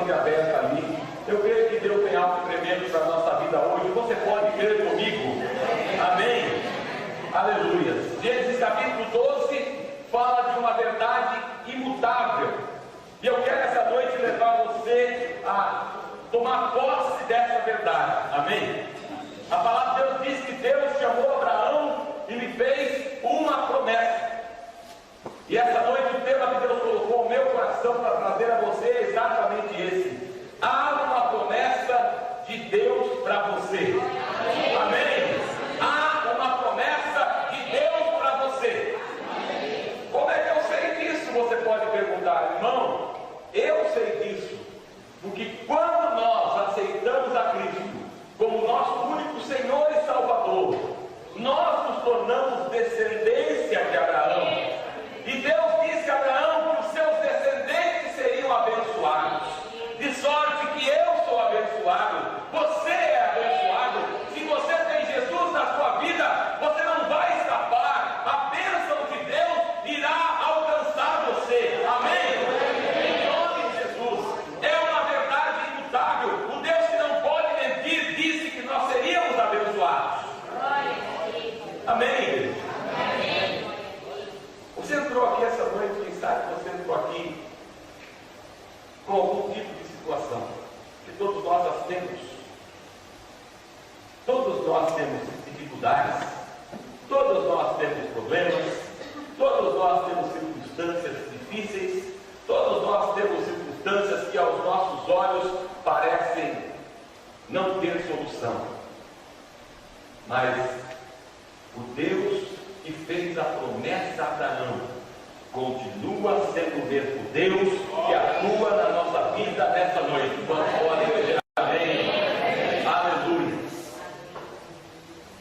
totalmente aberta ali. Eu creio que Deus tem algo tremendo para a nossa vida hoje. Você pode crer comigo? Amém? Aleluia. Gênesis capítulo 12 fala de uma verdade imutável. E eu quero essa noite levar você a tomar posse dessa verdade. Amém? A palavra de Deus diz que Deus chamou Abraão e lhe fez uma promessa. E essa noite o tema que Deus colocou no meu coração para trazer a você é exatamente esse. Há uma promessa de Deus para você. Amém? Há uma promessa de Deus para você. Como é que eu sei disso? Você pode perguntar, irmão. Eu sei disso, porque quando nós aceitamos a Cristo como nosso único Senhor e Salvador, nós nos tornamos descendência de Abraão. E Deus disse a Abraão que os seus descendentes seriam abençoados, de sorte que eu sou abençoado, você é abençoado. Se você tem Jesus na sua vida, você não vai escapar. A bênção de Deus irá alcançar você. Amém? Em nome de Jesus. É uma verdade imutável. O Deus que não pode mentir disse que nós seríamos abençoados. Amém, igreja? Você entrou aqui essa noite, quem sabe você entrou aqui com algum tipo de situação, que todos nós as temos. Todos nós temos dificuldades, todos nós temos problemas, todos nós temos circunstâncias difíceis, todos nós temos circunstâncias que aos nossos olhos parecem não ter solução. Mas o Deus que fez a promessa a Abraão continua sendo o mesmo Deus que atua na nossa vida nessa noite. Quantos podem dizer amém? Aleluia.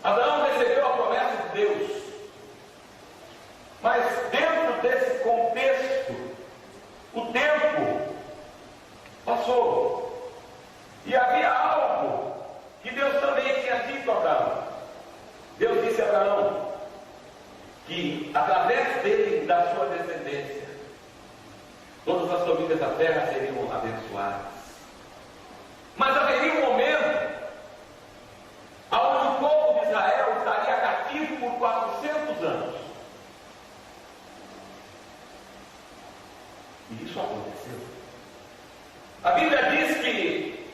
Abraão recebeu a promessa de Deus, mas dentro desse contexto o tempo passou e havia algo que Deus também tinha dito a Abraão. Deus disse a Abraão que através dele e da sua descendência todas as famílias da terra seriam abençoadas. Mas haveria um momento onde o povo de Israel estaria cativo por 400 anos. E isso aconteceu. A Bíblia diz que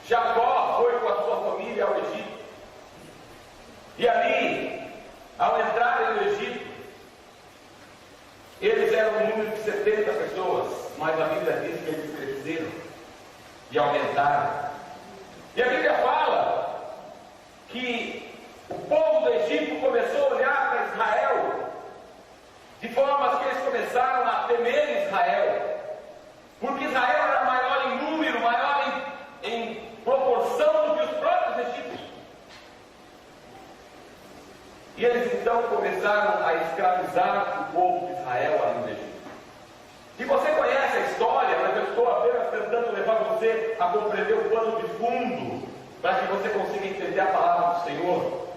Jacó foi com a sua família ao Egito. E ali, ao entrarem no Egito, eles eram um número de 70 pessoas, mas a Bíblia diz que eles cresceram e aumentaram. E a Bíblia fala que o povo do Egito começou a olhar para Israel de forma que eles começaram a temer Israel, porque Israel era maior em número, maior em proporção do que os próprios egípcios. E eles então começaram a escravizar o povo de Israel ali no Egito. E você conhece a história, mas eu estou apenas tentando levar você a compreender o pano de fundo, para que você consiga entender a palavra do Senhor.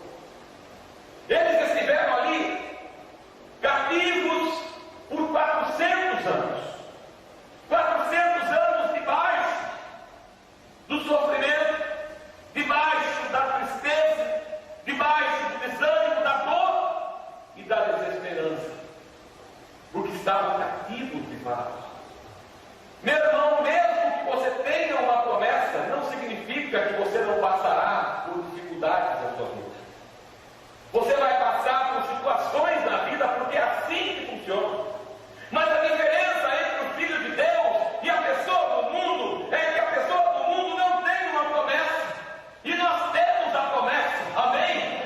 Eles estiveram ali, cativos por 400 anos. 400 anos debaixo do sofrimento, debaixo da tristeza, debaixo do desânimo, da dor e da desesperança, porque estavam cativos de fato. Meu irmão, mesmo que você tenha uma promessa, não significa que você não passará por dificuldades na sua vida. Você vai passar por situações na vida, porque é assim que funciona. Mas a diferença entre o Filho de Deus e a pessoa do mundo é que a pessoa do mundo não tem uma promessa, e nós temos a promessa. Amém?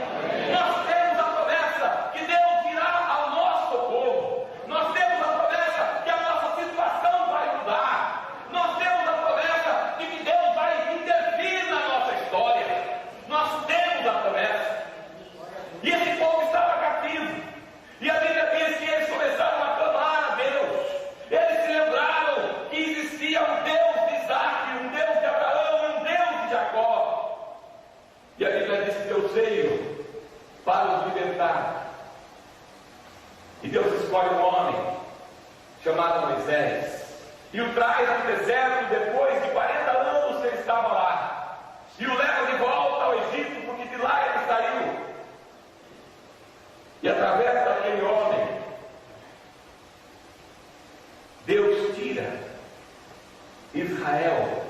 Nós temos a promessa que Deus virá ao nosso socorro. Nós temos a promessa que a nossa situação vai mudar. Nós temos a promessa de que Deus vai intervir na nossa história. Nós temos a promessa. E esse povo estava cativo. E a Bíblia diz que eles começaram a clamar a Deus. Eles se lembraram que existia um Deus de Isaac, um Deus de Abraão e um Deus de Jacó. E a Bíblia diz que Deus veio para os libertar. E Deus escolhe um homem chamado Moisés. e o traz do deserto depois de 40 anos que ele estava lá, e o leva de volta ao Egito, porque de lá ele saiu. E através daquele homem, Deus tira Israel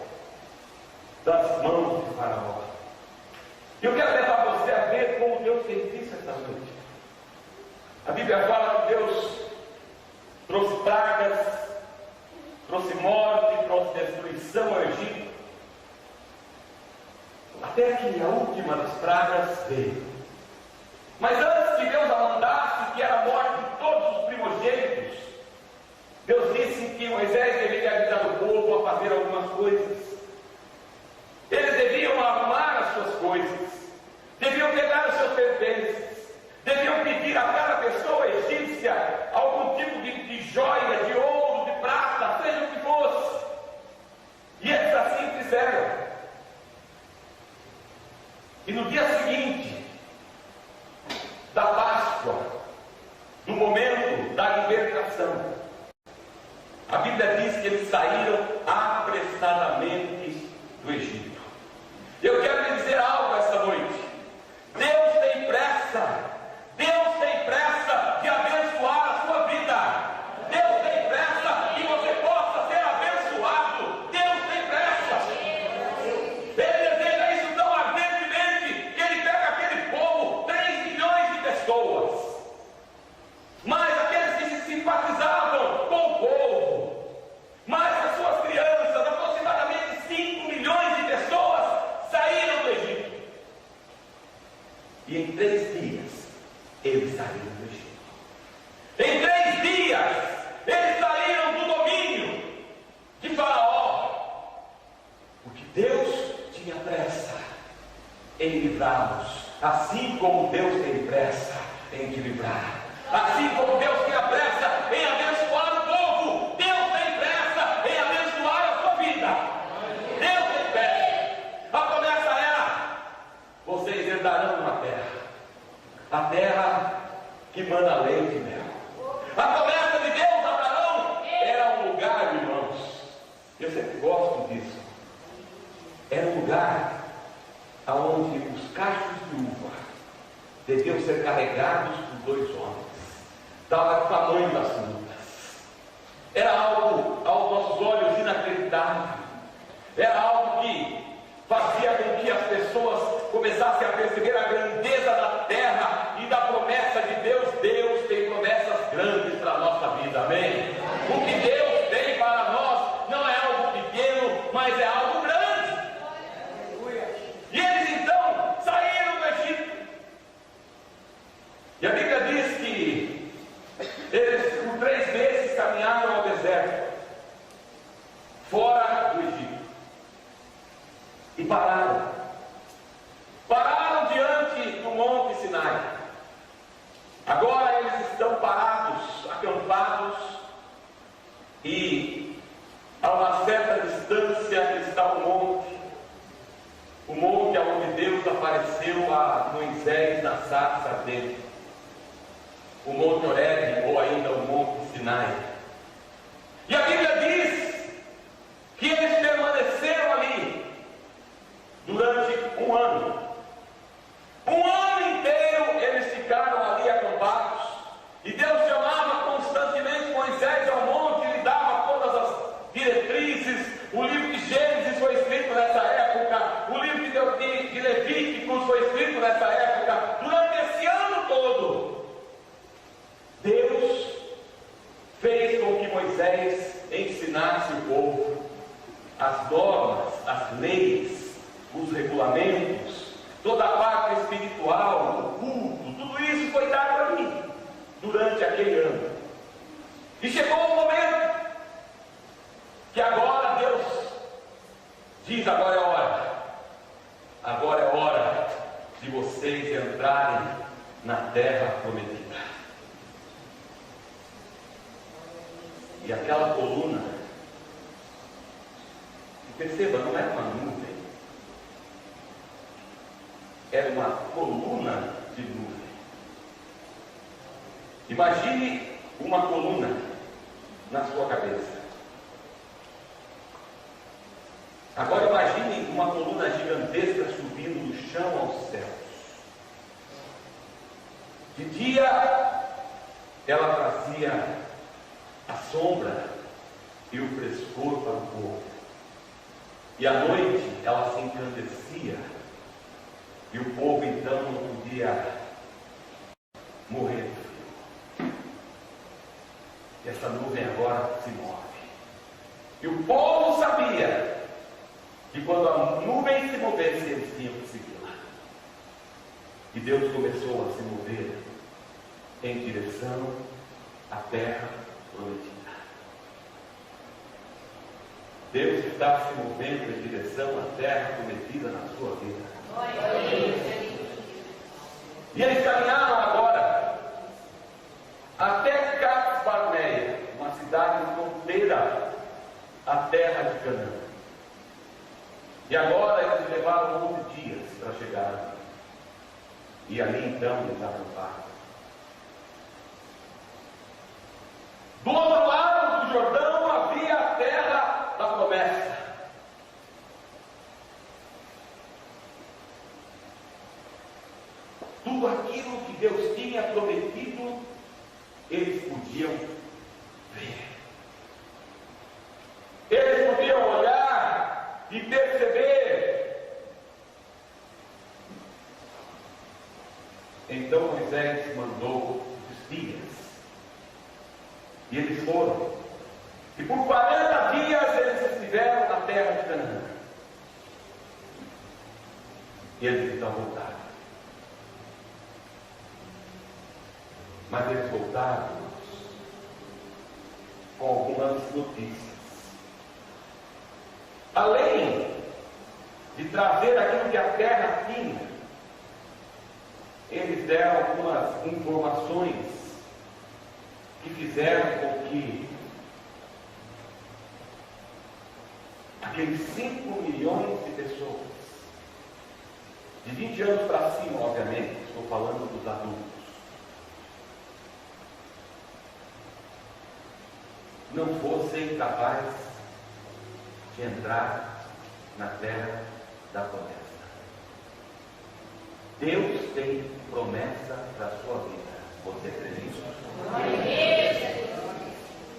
das mãos de Faraó. Eu quero levar você a ver como Deus fez isso esta noite. A Bíblia fala que Deus trouxe pragas, trouxe morte, trouxe destruição ao Egito, até que a última das pragas veio. Mas antes que Deus a mandasse, que era a morte de todos os primogênitos, Deus disse que Moisés deveria avisar o povo a fazer algumas coisas. Eles deviam arrumar as suas coisas, deviam pegar os seus pertences, deviam pedir a cada pessoa egípcia algum tipo de joia, de ouro, de prata, seja o que fosse. E eles assim fizeram. E no dia seguinte da Páscoa, no momento da libertação, a Bíblia diz que eles saíram apressadamente do Egito. Eu quero lhe dizer algo essa noite. Deus tem pressa. Deus tem pressa de abençoar a sua vida. Deus tem pressa que você possa ser abençoado. Deus tem pressa. Ele deseja isso tão ardentemente que ele pega aquele povo, 3 milhões de pessoas, mas aqueles que se simpatizavam com o povo, mais as suas crianças, aproximadamente 5 milhões de pessoas saíram do Egito. E em 3 dias eles saíram do Egito. Em 3 dias eles saíram do domínio de Faraó, porque Deus tinha pressa em livrá-los, assim como Deus tem pressa em te livrar. Assim como Deus tem a pressa em abençoar o povo, Deus tem pressa em abençoar a sua vida. Deus tem pressa. A promessa era: vocês herdarão uma terra, a terra que manda leite e mel. A promessa de Deus a Abraão era um lugar, irmãos, eu sempre gosto disso, era um lugar onde os cachos de uva deviam ser carregados por 2 homens. Dava o tamanho das frutas. Era algo aos nossos olhos inacreditável. Era algo que fazia com que as pessoas começassem a perceber a grandeza da terra e da promessa de Deus. Deus tem promessas grandes para a nossa vida, amém? O que Deus tem para nós não é algo pequeno, mas é algo grande. E eles então saíram do Egito. E a Bíblia diz que eles por 3 meses caminharam ao deserto, fora do Egito, e pararam diante do Monte Sinai. Agora eles estão parados, acampados, e a uma certa distância está o monte onde Deus apareceu a Moisés na sarça ardente, o Monte Horebe, ou ainda o Monte Sinai. E a Bíblia diz que eles permaneceram ali durante 1 ano. 1 ano inteiro eles ficaram ali acampados, e Deus chamava constantemente Moisés ao monte, e lhe dava todas as diretrizes. O livro de Gênesis foi escrito nessa época, o livro de Levíticos foi escrito nessa época. Durante esse ano todo, Deus fez com que Moisés ensinasse o povo as normas, as leis, os regulamentos, toda a parte espiritual, o culto, tudo isso foi dado ali durante aquele ano. E chegou o momento que agora Deus diz: agora é hora de vocês entrarem na terra prometida. E aquela coluna, perceba, não era uma nuvem, era uma coluna de nuvem. Imagine uma coluna na sua cabeça. Agora imagine uma coluna gigantesca subindo do chão aos céus. De dia, ela trazia a sombra e o frescor para o povo. E à noite, ela se engrandecia. E o povo então não podia morrer de frio. E essa nuvem agora se move. E o povo sabia que quando a nuvem se movesse, eles tinham que segui-la. E Deus começou a se mover em direção à terra prometida. Deus está se movendo em direção à terra prometida na sua vida. E eles caminharam agora até Cades Barneia, uma cidade fronteira à terra de Canaã. E agora eles levaram 11 dias para chegar. E ali então eles acamparam. Do outro lado do Jordão havia a terra da promessa. Tudo aquilo que Deus tinha prometido, eles podiam ver. Eles podiam olhar e perceber. Então Moisés mandou os espias. E eles foram. E por 40 dias eles estiveram na terra de Canaã. E eles então voltaram. Mas eles voltaram com algumas notícias. Além de trazer aquilo que a terra tinha, eles deram algumas informações que fizeram com que aqueles 5 milhões de pessoas, de 20 anos para cima, obviamente, estou falando dos adultos, não fossem capazes de entrar na terra da promessa. Deus tem promessa para a sua vida. Você crê nisso?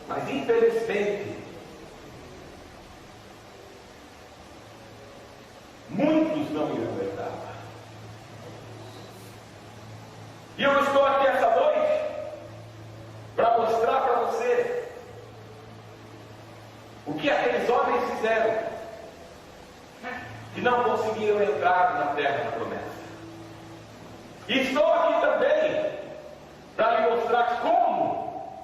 Mas infelizmente, muitos não irão entrar. E eu estou aqui essa noite para mostrar para você o que aqueles homens fizeram, que não conseguiram entrar na terra da promessa. E estou aqui também para lhe mostrar como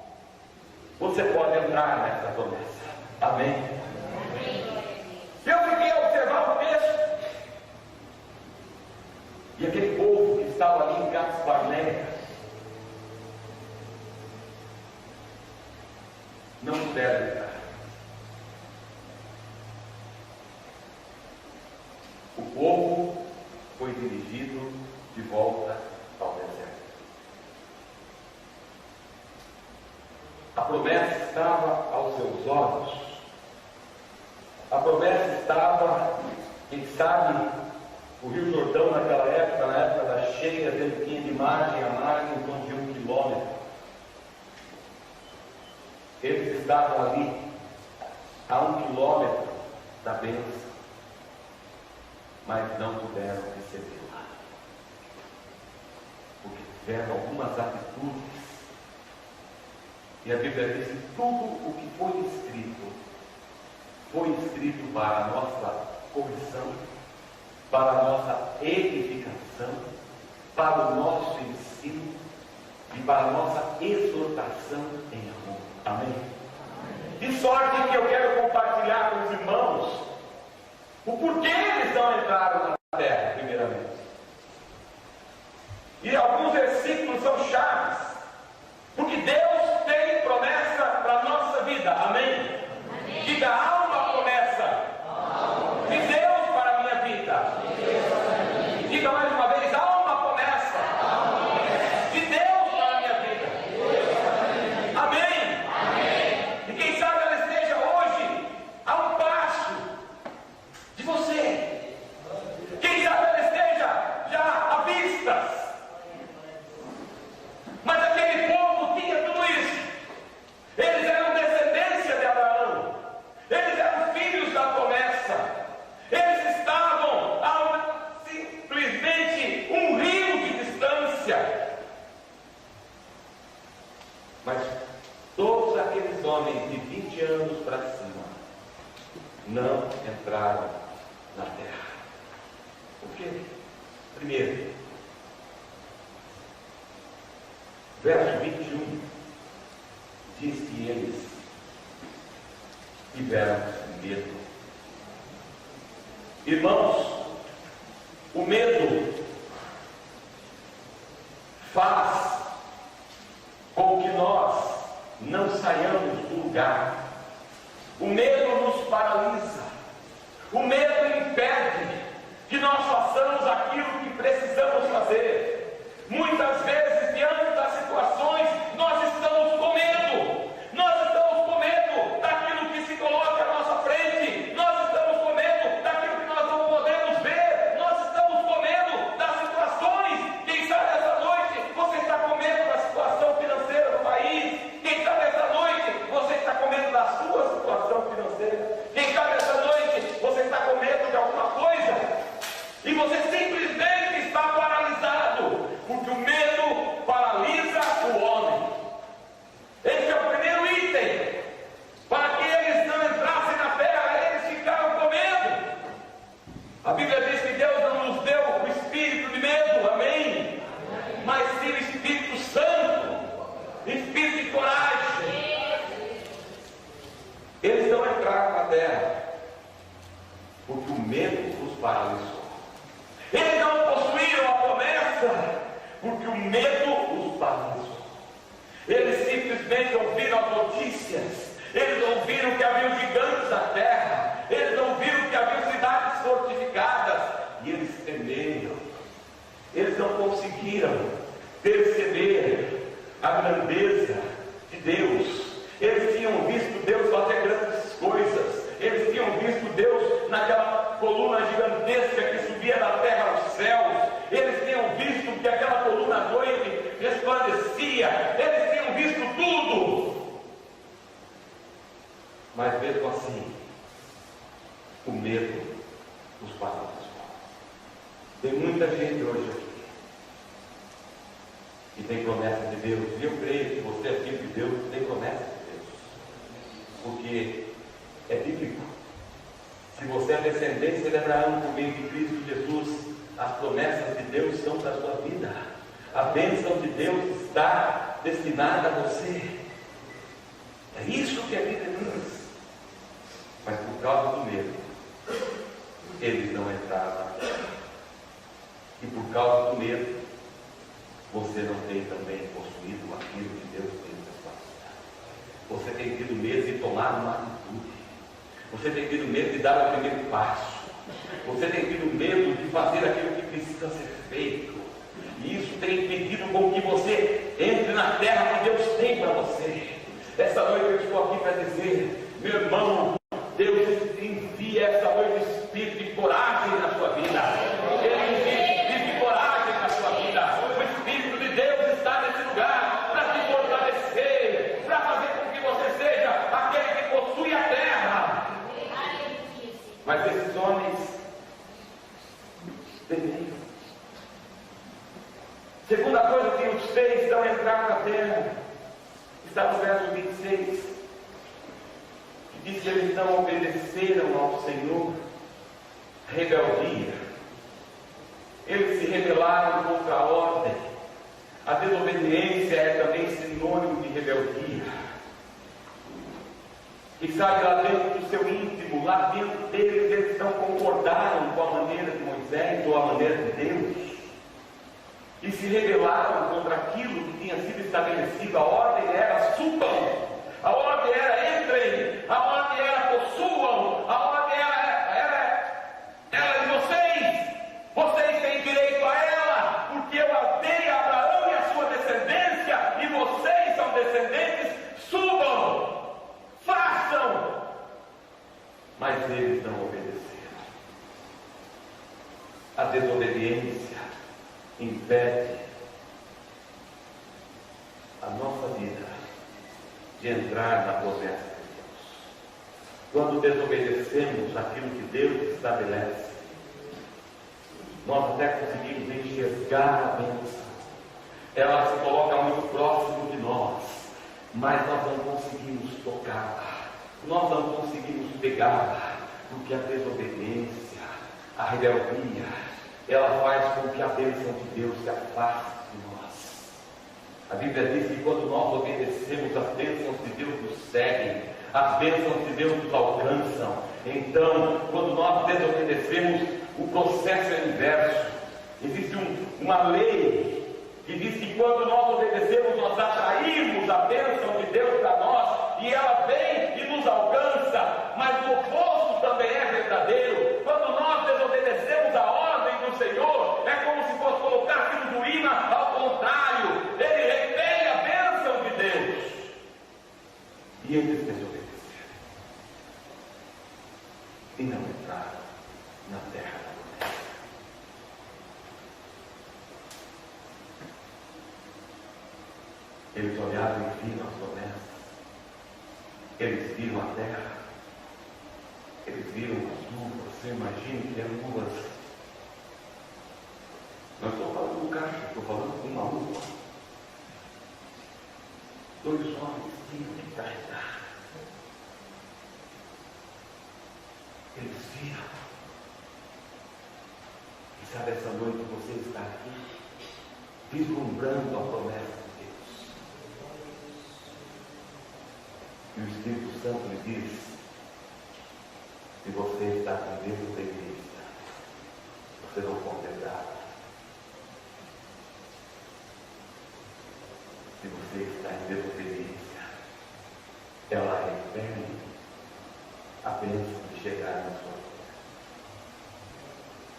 você pode entrar nessa promessa. Amém? Eu fiquei a observar o texto. E aquele povo que estava ali em Cades Barneia não puderam entrar. O povo foi dirigido de volta ao deserto. A promessa estava aos seus olhos. A promessa estava, quem sabe, o Rio Jordão naquela época, na época da cheia, ele tinha de margem a margem em torno de 1 quilômetro. Eles estavam ali a 1 quilômetro da bênção, mas não puderam recebê-la, porque tiveram algumas atitudes. E a Bíblia diz que tudo o que foi escrito para a nossa correção, para a nossa edificação, para o nosso ensino e para a nossa exortação em amor. Amém? De sorte que eu quero compartilhar com os irmãos o porquê eles não entraram na terra, primeiramente. E alguns versículos são chaves, porque Deus tem promessa para a nossa vida. Amém? Amém. Diga, há uma promessa de Deus para a minha vida. Diga mais uma vez, há uma promessa de Deus para a minha vida. Amém? E quem sabe ela esteja hoje a um passo Mas todos aqueles homens de 20 anos para cima não entraram na terra. Por quê? Primeiro, verso 21 diz que eles tiveram medo. Irmãos, o medo faz com que nós não saiamos do lugar. O medo nos paralisa. O medo impede que nós façamos aquilo que precisamos fazer. Muitas vezes, diante das situações, nós estamos com medo. Nós estamos com medo daquilo que se coloca à nossa frente. Nós estamos com medo daquilo que nós não podemos ver. Nós estamos com medo das situações. Quem sabe essa noite você está com medo da situação financeira do país. Quem sabe essa noite você está com medo da sua situação financeira. Quem sabe essa noite você está com medo de alguma coisa e você simplesmente está paralisado, porque o medo paralisa o homem. Esse é o primeiro item. Para que eles não entrassem na terra, eles ficaram com medo. A Bíblia diz que Deus não nos deu o espírito de medo, amém? Mas sim o Espírito Santo, espírito de coragem. Eles não entraram na terra porque o medo os paralisou. Eles não possuíram a promessa porque o medo os paralisou. Eles simplesmente ouviram as notícias. Eles ouviram que havia gigantes na terra. Eles ouviram que havia cidades fortificadas. E eles temeram. Eles não conseguiram perceber a grandeza de Deus. Eles tinham visto Deus fazer grandes coisas. Eles tinham visto Deus naquela coluna gigantesca que subia da terra aos céus. Eles tinham visto que aquela coluna à noite resplandecia. Eles tinham visto tudo. Mas mesmo assim, o medo os paralisou. Tem muita gente hoje aqui que tem promessa de Deus. E eu creio que você é filho de Deus, tem promessa de Deus. Porque é bíblico. Se você é descendente de Abraão por meio de Cristo Jesus, as promessas de Deus são para a sua vida. A bênção de Deus está destinada a você. É isso que a Bíblia diz. Mas por causa do medo, eles não entraram na terra. E por causa do medo, você não tem também possuído aquilo que Deus tem para sua vida. Você tem tido medo de tomar uma atitude. Você tem tido medo de dar o primeiro passo. Você tem tido medo de fazer aquilo que precisa ser feito. E isso tem impedido com que você entre na terra que Deus tem para você. Essa noite eu estou aqui para dizer, meu irmão, Deus envia essa noite espírito de coragem na sua vida. Ele envia espírito de coragem na sua vida. O Espírito de Deus está nesse lugar para te fortalecer, para fazer com que você seja aquele que possui a terra. Mas esses homens temiam. Segunda coisa que os fez não entrar na terra está no verso 26, que diz que eles não obedeceram ao Senhor. Rebeldia. Eles se rebelaram contra a ordem. A desobediência é também sinônimo de rebeldia. E sabe, lá dentro do seu íntimo, lá dentro deles, eles não concordaram com a maneira de Moisés ou a maneira de Deus. E se rebelaram contra aquilo que tinha sido estabelecido. A ordem era subam, a ordem era entrem, a ordem era possuam, a ordem era de vocês. Vocês têm direito a ela, porque eu a dei a Abraão e a sua descendência, e vocês são descendentes, subam, façam. Mas eles não obedeceram. A desobediência impede a nossa vida de entrar na promessa de Deus. Quando desobedecemos aquilo que Deus estabelece, nós até conseguimos enxergar a bênção. Ela se coloca muito próximo de nós. mas nós não conseguimos tocá-la, nós não conseguimos pegá-la, porque a desobediência, a rebeldia, ela faz com que a bênção de Deus se afaste de nós. A Bíblia diz que quando nós obedecemos, as bênçãos de Deus nos seguem, as bênçãos de Deus nos alcançam. Então, quando nós desobedecemos, o processo é inverso. Existe uma lei que diz que quando nós obedecemos, nós atraímos a bênção de Deus para nós, e ela vem e nos alcança, mas o oposto também é verdadeiro. Quando nós desobedecemos a ordem do Senhor, é como se fosse colocássemos o imã ao contrário, ele repele a bênção de Deus, e eles desobedeceram, e não entraram na terra da promessa. Eles olharam e viram as promessas, eles viram a terra, eles viram as uvas. Você imagina que eram uvas. Não estou falando do cacho, estou falando de uma uva. 2 homens tinham que carregar. Eles viram. E sabe, essa noite você está aqui, vislumbrando a promessa de Deus. E o Espírito Santo lhe diz: se você está com desobediência, você não contentará. Se você está em desobediência, ela repele a bênção de chegar na sua vida.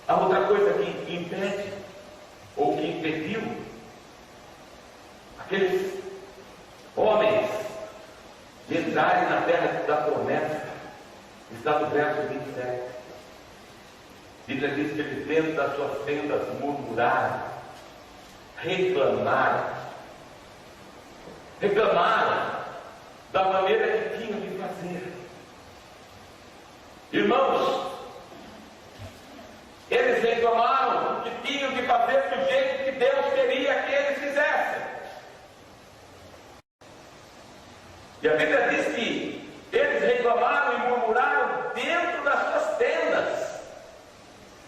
A outra coisa que impede, ou que impediu, aqueles homens de entrarem na terra da promessa, está no verso 27. A Bíblia diz que eles dentro das suas tendas murmuraram, reclamaram da maneira que tinham de fazer. Irmãos, eles reclamaram que tinham de fazer do jeito que Deus queria que eles fizessem. E a Bíblia diz que eles reclamaram e murmuraram dentro das suas tendas,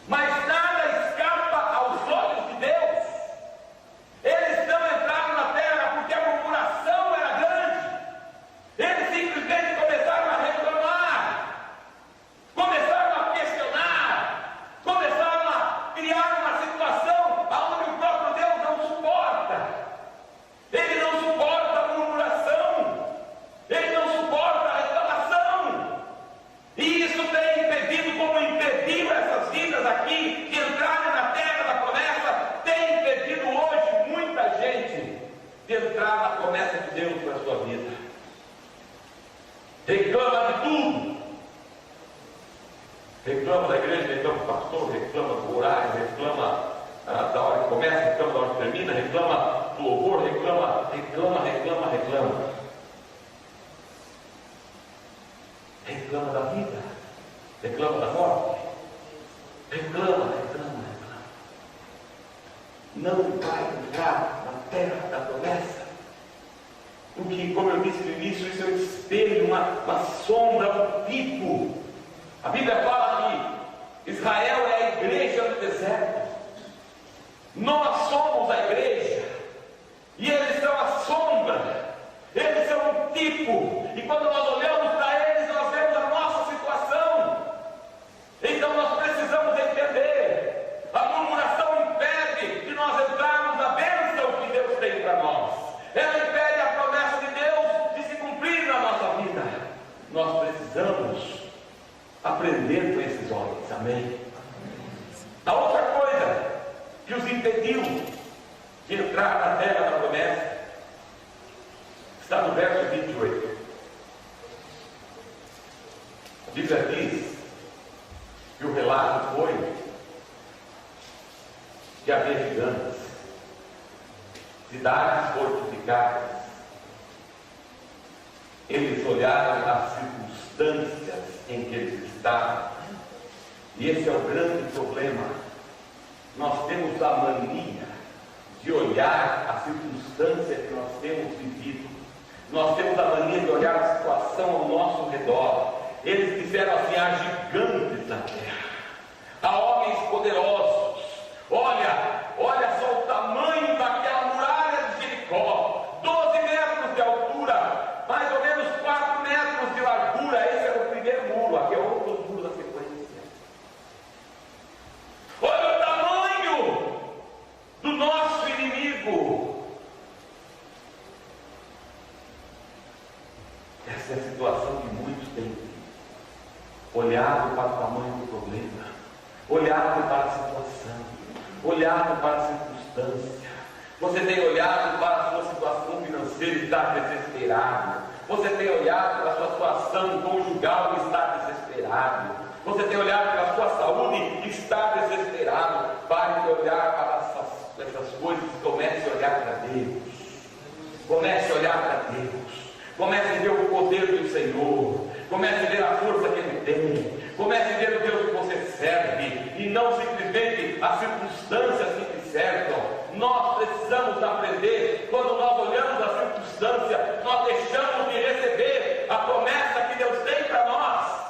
mas nada escapa aos olhos de Deus. Eles não entraram na terra porque a murmuração era grande. Eles simplesmente começaram a reclamar, começaram a questionar, começaram a criar uma situação onde o próprio Deus não suporta. Ele não suporta a murmuração, ele não suporta a reclamação. E isso tem impedido, como impediu essas vidas aqui de entrarem na terra da promessa, tem impedido hoje muita gente de entrar na promessa de Deus para a sua vida. Reclama de tudo. Reclama da igreja, reclama do pastor, reclama do horário, reclama da hora que começa, reclama da hora que termina, reclama do louvor, reclama. Reclama da vida, reclama da morte, reclama. Não vai entrar na terra da promessa, porque, como eu disse no início, isso é um espelho, uma sombra, um tipo. A Bíblia fala que Israel é a igreja do deserto. Nós somos a igreja, e eles são a sombra, eles são um tipo, e quando nós olhamos para eles, nós vemos a nossa situação. Então nós precisamos entender, a murmuração impede de nós entrarmos na bênção que Deus tem para nós, ela impede a promessa de Deus de se cumprir na nossa vida. Nós precisamos aprender com esses homens, amém? A outra coisa que os impediu de entrar na terra da promessa está no verso 28. A Bíblia diz que o relato foi que havia gigantes, cidades fortificadas. Eles olharam as circunstâncias em que eles estavam, e esse é o grande problema. Nós temos a mania de olhar a circunstância que nós temos vivido, Nós temos a mania de olhar a situação ao nosso redor. Eles disseram assim: há gigantes na terra, há homens poderosos. Olha só o tamanho daquela muralha de Jericó, 12 metros de altura, mais ou menos 4 metros de largura. Esse era o primeiro muro, aqui é outro muro na sequência. Olha o tamanho do nosso inimigo. Essa é a situação que muitos têm olhado para o tamanho do problema, olhado para a situação, olhado para a circunstância. Você tem olhado para a sua situação financeira e está desesperado. Você tem olhado para a sua situação conjugal e está desesperado. Você tem olhado para a sua saúde e está desesperado. Pare de olhar para essas coisas e comece a olhar para Deus. Comece a olhar para Deus. Comece a ver o poder do Senhor. Comece a ver a força que Ele tem. Comece a ver o Deus que você serve. E não simplesmente as circunstâncias que te cercam. Nós precisamos aprender. Quando nós olhamos a circunstância, nós deixamos de receber a promessa que Deus tem para nós.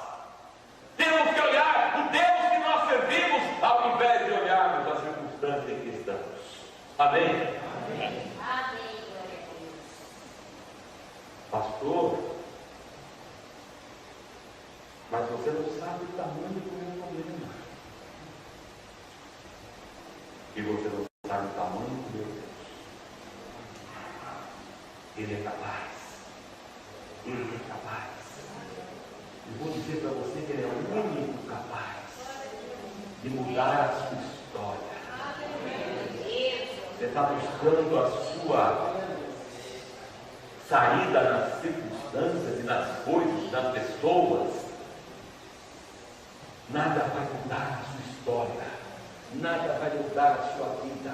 Temos que olhar o Deus que nós servimos, ao invés de olharmos a circunstância em que estamos. Amém? Amém. Amém. Pastor, mas você não sabe o tamanho do meu problema. E você não sabe o tamanho do meu Deus. Ele é capaz. Ele é capaz. Eu vou dizer para você que Ele é o único capaz de mudar a sua história. Você está buscando a sua saída nas circunstâncias e nas coisas, nas pessoas. Nada vai mudar a sua história, nada vai mudar a sua vida,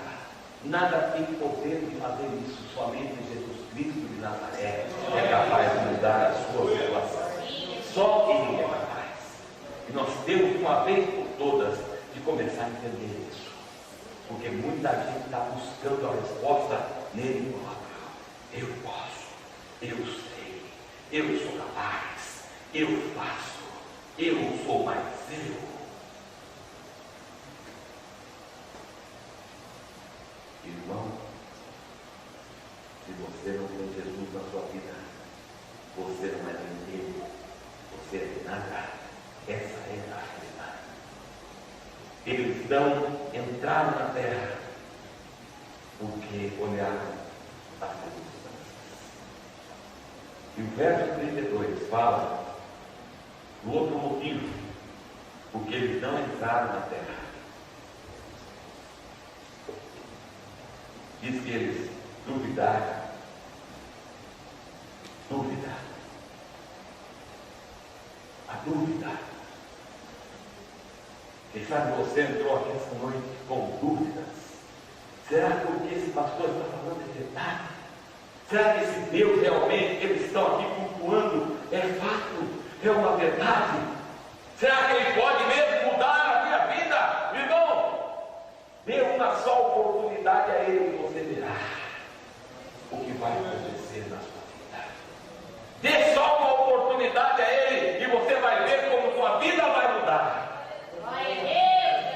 nada tem poder de fazer isso. Somente Jesus Cristo de Nazaré é capaz de mudar a sua situação. Só Ele é capaz. E nós temos, de uma vez por todas, de começar a entender isso, porque muita gente está buscando a resposta nele próprio. Eu posso, eu sei, eu sou capaz, eu faço. Eu sou mais eu. Irmão, se você não tem Jesus na sua vida, você não é ninguém, você é nada. Essa é a realidade. Eles não entraram na terra porque olharam as circunstâncias. E o verso 32 fala do outro motivo, porque eles não entraram na terra. Diz que eles duvidaram. Dúvida. A dúvida. Quem sabe você entrou aqui essa noite com dúvidas. Será que o que esse pastor está falando é verdade? Será que esse Deus realmente, eles estão aqui cultuando, é fato? É uma verdade? Será que Ele pode mesmo mudar a minha vida? Irmão, dê uma só oportunidade a Ele e você verá o que vai acontecer na sua vida. Dê só uma oportunidade a Ele e você vai ver como sua vida vai mudar.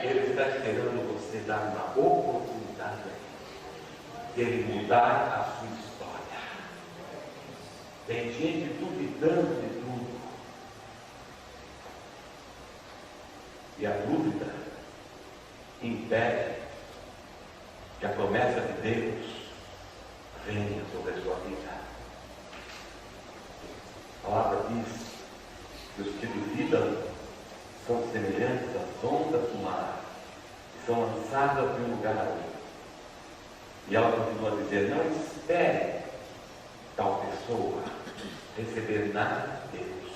Ele está esperando você dar uma oportunidade a Ele, de Ele mudar a sua história. Tem gente duvidando de tudo. E a dúvida impede que a promessa de Deus venha sobre a sua vida. A palavra diz que os que duvidam são semelhantes às ondas do mar, que são lançadas de um lugar a outro. E ela continua a dizer: não espere tal pessoa receber nada de Deus,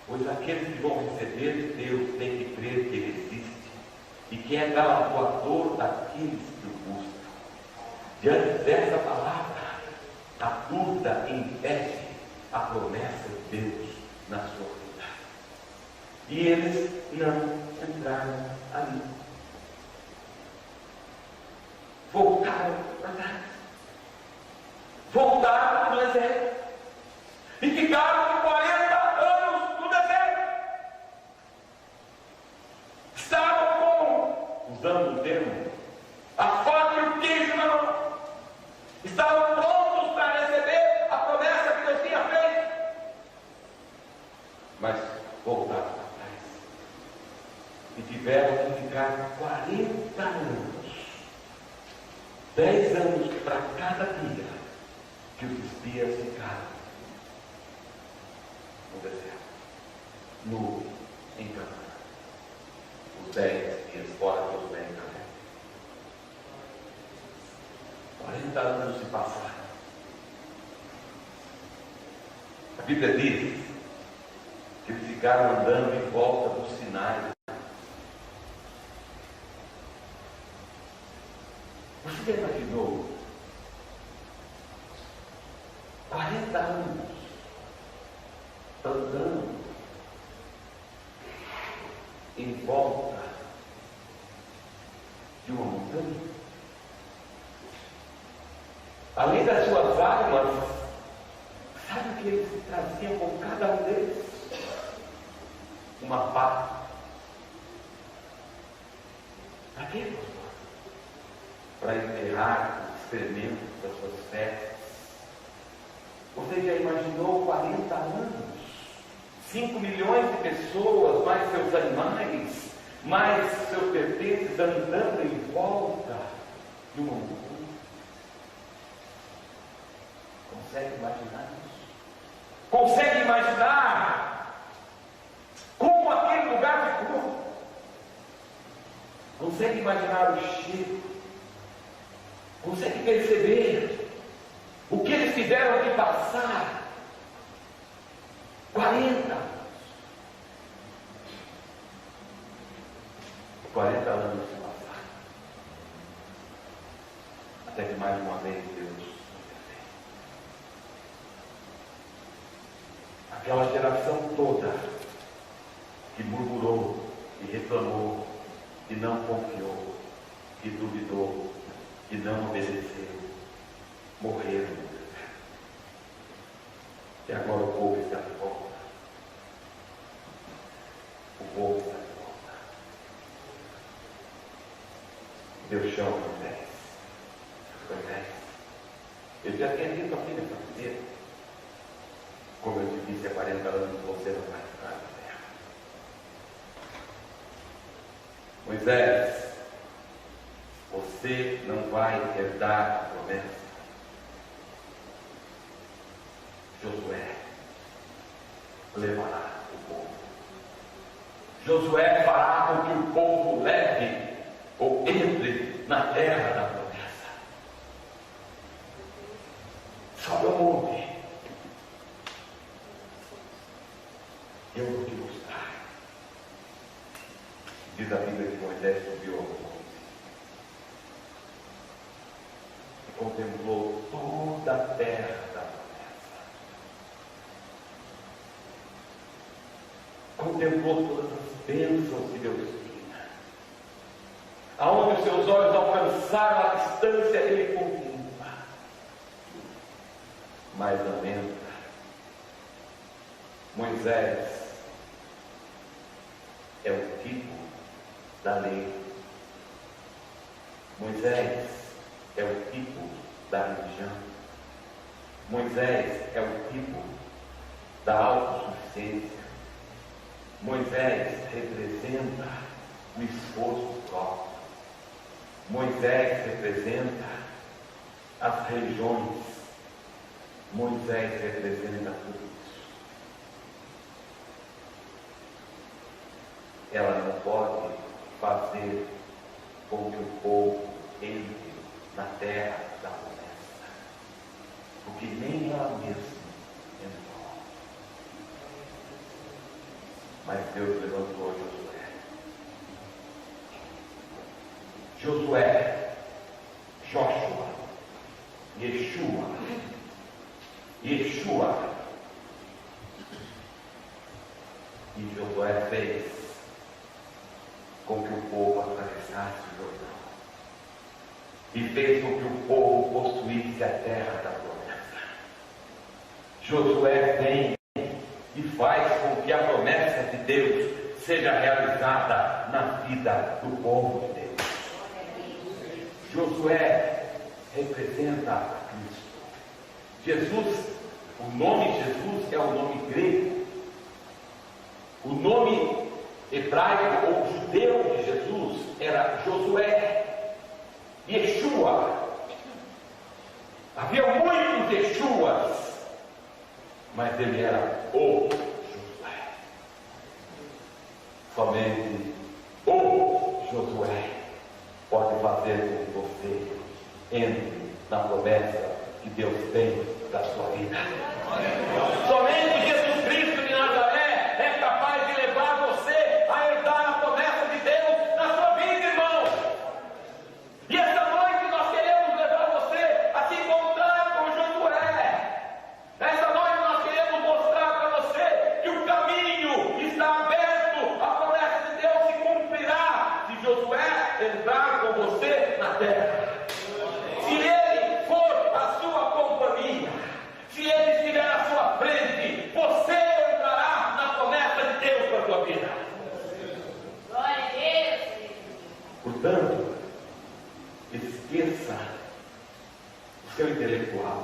pois aqueles que vão receber de Deus têm que crer que Ele existe e que é galardoador daqueles que o buscam. Diante dessa palavra, a dúvida impede a promessa de Deus na sua vida. E eles não entraram ali. Voltaram para trás. Voltaram para o deserto. tiveram que ficar 40 anos, 10 anos para cada dia que os espias ficaram no deserto, no encanto. Os 10 dias fora de Josué em Caleb. 40 anos se passaram. A Bíblia diz que eles ficaram andando em volta do Sinai. Você já imaginou 40 anos andando em volta de uma montanha? Além das suas armas, sabe o que eles traziam com cada um deles? Uma pá. Para quê, pastor? Para enterrar os excrementos das suas festas. Você já imaginou 40 anos? 5 milhões de pessoas, mais seus animais, mais seus pertences andando em volta de uma montanha. Consegue imaginar isso? Consegue imaginar como aquele lugar ficou? Consegue imaginar o cheiro? Consegue perceber o que eles tiveram que passar? 40 anos se passaram, até que mais uma vez Deus interveio. Aquela geração toda que murmurou, que reclamou, que não confiou, que duvidou, que não obedeceu, morreram no deserto. E agora o povo está de volta. O povo está de volta. Deus chama Moisés. Moisés, eu já tinha dito aqui nessa primeira, como eu te disse há 40 anos, você não vai ficar na terra. Moisés, você não vai herdar a promessa. Josué levará o povo. Josué fará com que o povo leve ou entre na terra da promessa. Sobe ao monte. Eu vou te mostrar. Diz a Bíblia que Moisés subiu ao monte e contemplou toda a terra da promessa. Contemplou todas as bênçãos que Deus tinha. Aonde os seus olhos alcançaram a distância, ele contempla. Mas lamenta. Moisés é o tipo da lei. Moisés é o tipo da religião. Moisés é o tipo da autossuficiência. Moisés representa o esforço próprio. Moisés representa as religiões. Moisés representa tudo isso. Ela não pode fazer com que o povo entre na terra da promessa, porque nem ela mesma entrou. Mas Deus levantou Josué, Joshua, Yeshua. E Josué fez com que o povo atravessasse o Jordão. E fez com que o povo possuísse a terra da promessa. Josué vem e faz com que a promessa de Deus seja realizada na vida do povo de Deus. Josué representa a Cristo. Jesus, o nome Jesus é o nome grego. O nome hebraico ou judeu de Jesus era Josué, Yeshua. Havia muitos Yeshuas, mas ele era o Josué. Somente o Josué pode fazer com que você entre na promessa que Deus tem da sua vida. Somente Jesus Cristo de Nazaré é capaz de levar você a herdar a promessa de Deus na sua vida, irmão. E essa noite nós queremos levar você a se encontrar com Josué. Essa noite nós queremos mostrar para você que o caminho está aberto, a promessa de Deus se cumprirá se Josué entrar com você na terra. Se ele for a sua companhia, se ele estiver à sua frente, você entrará na promessa de Deus para a sua vida. Glória a Deus. Portanto, esqueça o seu intelectual,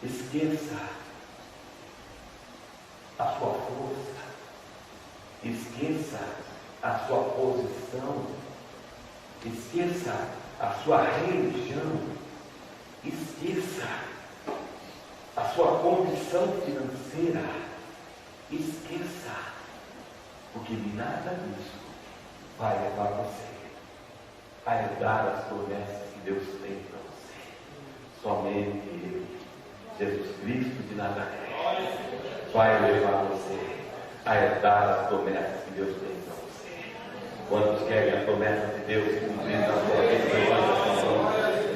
esqueça a sua força, esqueça a sua posição, esqueça a sua religião, esqueça a sua condição financeira, esqueça, porque nada disso vai levar você a herdar as promessas que Deus tem para você. Somente Ele, Jesus Cristo de Nazaré, vai levar você a herdar as promessas que Deus tem para você. Quantos querem a promessa de Deus cumprida na sua vida? Levanta a sua mão.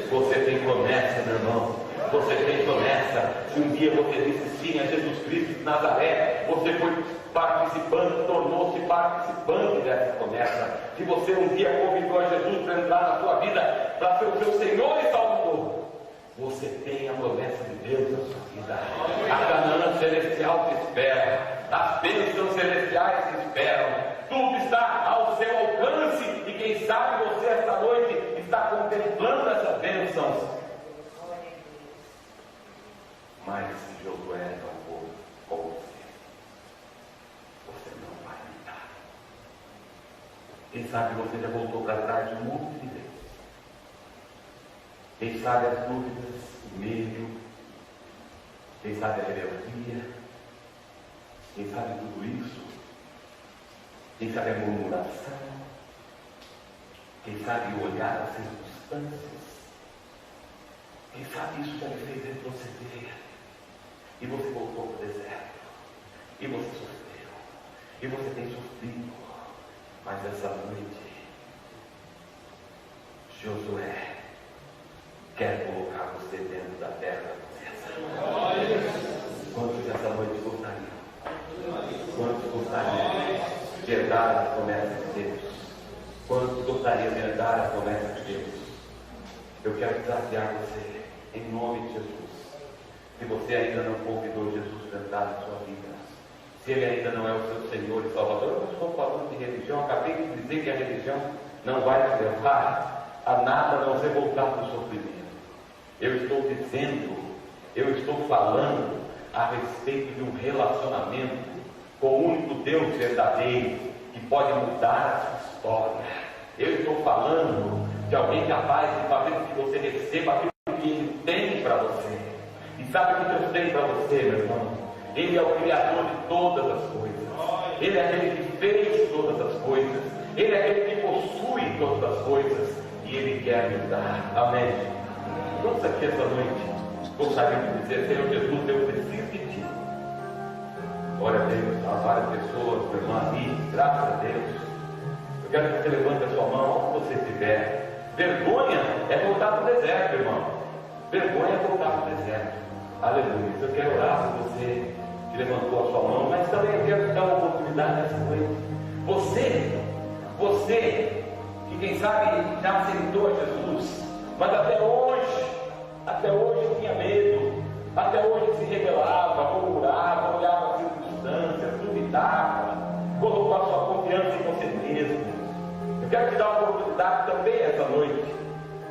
Você tem promessa, meu irmão. Você tem promessa. Se um dia você disse sim a Jesus Cristo de Nazaré, você foi participante, tornou-se participante dessa promessa. Se você um dia convidou a Jesus para entrar na sua vida, para ser o seu Senhor e Salvador, você tem a promessa de Deus na sua vida. A Canaã celestial te espera, as bênçãos celestiais te esperam, tudo está ao seu alcance. E quem sabe você esta noite está contemplando essas bênçãos. Mas se Josué não for com você, você não vai entrar. Quem sabe você já voltou para trás um monte de vezes. Quem sabe as dúvidas, o medo, quem sabe a rebeldia, quem sabe tudo isso, quem sabe a murmuração, quem sabe olhar as circunstâncias, quem sabe isso já lhe fez retroceder. E você voltou para o deserto. E você sofreu. E você tem sofrido. Mas essa noite, Josué quer colocar você dentro da terra da promessa. Quantos essa noite gostariam? Quantos gostariam de herdar a promessa de Deus? Quantos gostariam de herdar a promessa de Deus? Eu quero desafiar você, em nome de Jesus. Se você ainda não convidou Jesus para entrar na sua vida, se Ele ainda não é o seu Senhor e Salvador, eu não estou falando de religião, acabei de dizer que a religião não vai te levar a nada, a não ser voltar para o sofrimento. Eu estou dizendo, eu estou falando a respeito de um relacionamento com o único Deus verdadeiro que pode mudar a sua história. Eu estou falando de alguém capaz de fazer com que você receba aquilo que Ele tem para você. E sabe o que Deus tem para você, meu irmão? Ele é o Criador de todas as coisas. Ele é aquele que fez todas as coisas. Ele é aquele que possui todas as coisas. E Ele quer nos dar. Amém? Vamos aqui essa noite. Gostaria de dizer, Senhor Jesus, eu preciso de Ti. Glória a Deus. Há várias pessoas, meu irmão, ali. Graças a Deus. Eu quero que você levante a sua mão onde você estiver. Vergonha é voltar para o deserto, irmão. Vergonha é voltar para o deserto. Aleluia. Eu quero orar por você que levantou a sua mão, mas também eu quero te dar uma oportunidade nessa noite. Você que quem sabe já aceitou a Jesus, mas até hoje tinha medo, até hoje se rebelava, murmurava, olhava as circunstâncias, duvidava, colocou a sua confiança em você mesmo. Eu quero te dar uma oportunidade também essa noite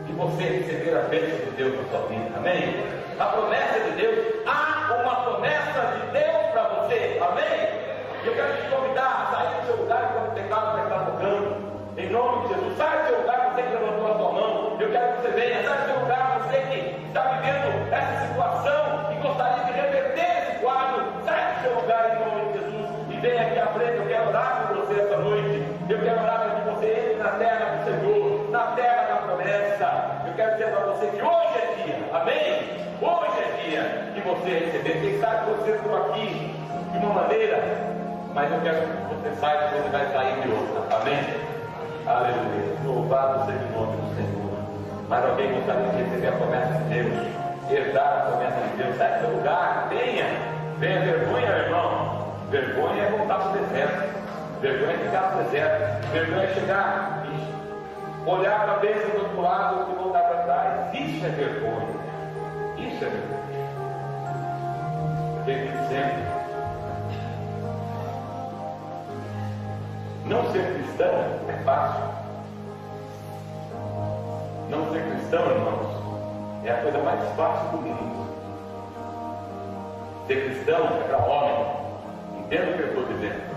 de você receber a bênção de Deus na sua vida. Amém? A promessa de Deus, há uma promessa de Deus para você. Amém? Eu quero te convidar a sair do seu lugar enquanto o teclado vai estar tocando. Em nome de Jesus, sai do seu lugar, você que levantou a sua mão. Eu quero que você venha, sai do seu lugar, você que está vivendo essa situação e gostaria de reverter esse quadro. Sai do seu lugar em nome de Jesus e venha aqui à frente. Eu quero orar por você essa noite. Eu quero orar para que você entre na terra do Senhor, na terra da promessa. Eu quero dizer para você que hoje é dia, amém? Hoje é dia de você receber. Quem sabe você por aqui de uma maneira, mas eu quero que você saiba que você vai sair de outra, amém? Aleluia, louvado seja o nome do Senhor. Mas alguém gostaria de receber a promessa de Deus, herdar a promessa de Deus, sai do seu lugar, venha vergonha, irmão. Vergonha é voltar para o deserto, vergonha é ficar no deserto, vergonha é chegar e olhar para a bênção do outro lado e voltar para trás. Isso é vergonha, isso é vergonha. Tem que sempre. Não ser cristão é fácil. Não ser cristão, irmãos, é a coisa mais fácil do mundo. Ser cristão é para homem. Entenda o que eu estou dizendo.